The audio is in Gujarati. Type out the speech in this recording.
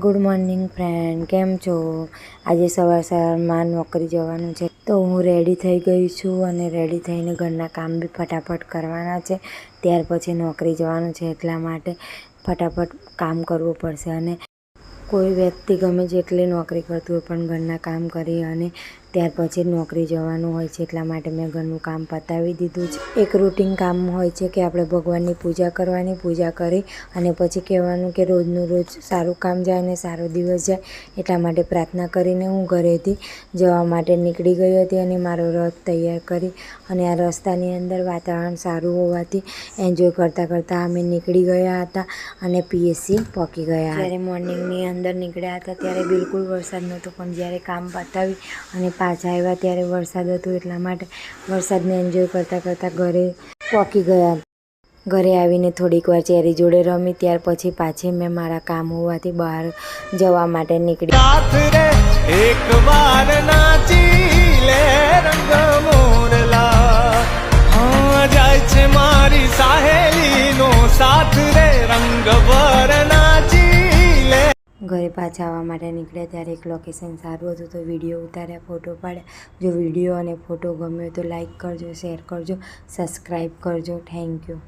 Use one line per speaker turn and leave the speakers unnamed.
ગુડ મોર્નિંગ ફ્રેન્ડ, કેમ છો? આજે સવારમાં નોકરી જવાનું છે તો હું રેડી થઈ ગઈ છું અને રેડી થઈને ઘરના કામ બી ફટાફટ કરવાના છે. ત્યાર પછી નોકરી જવાનું છે એટલા માટે ફટાફટ કામ કરવું પડશે. અને કોઈ વ્યક્તિ ગમે જેટલી નોકરી કરતું હોય પણ ઘરના કામ કરી અને ત્યાર પછી નોકરી જવાનું હોય છે એટલા માટે મેં ઘરનું કામ પતાવી દીધું છે. એક રૂટિન કામ હોય છે કે આપણે ભગવાનની પૂજા કરવાની, પૂજા કરી અને પછી કહેવાનું કે રોજનું રોજ સારું કામ જાય અને સારો દિવસ જાય. એટલા માટે પ્રાર્થના કરીને હું ઘરેથી જવા માટે નીકળી ગઈ હતી અને મારો રથ તૈયાર કરી અને આ રસ્તાની અંદર વાતાવરણ સારું હોવાથી એન્જોય કરતાં કરતાં અમે નીકળી ગયા હતા અને પીએસસી પહોંચી ગયા. જ્યારે મોર્નિંગની અંદર નીકળ્યા હતા ત્યારે બિલકુલ વરસાદ નહોતો, પણ જ્યારે કામ પતાવી અને પાછા આવ્યા ત્યારે વરસાદ હતો. એટલા માટે વરસાદને એન્જોય કરતાં કરતાં ઘરે પહોંચી ગયા. ઘરે આવીને થોડીક વાર ચેરી જોડે રમી, ત્યાર પછી પાછી મેં મારા કામ હોવાથી બહાર જવા માટે નીકળી.
એક વાર નાચી લે રંગ મોરલા, હા જાય છે મારી સાહેલીનો સાથ રે, રંગ ભર નાચી લે.
ઘરે પાછા આવવા માટે નીકળ્યા ત્યારે એક લોકેશન સારું હતું તો વિડીયો ઉતાર્યા, ફોટો પાડ્યા. જો વિડીયો અને ફોટો ગમ્યો તો લાઈક કરજો, શેર કરજો, સબસ્ક્રાઈબ કરજો. Thank you.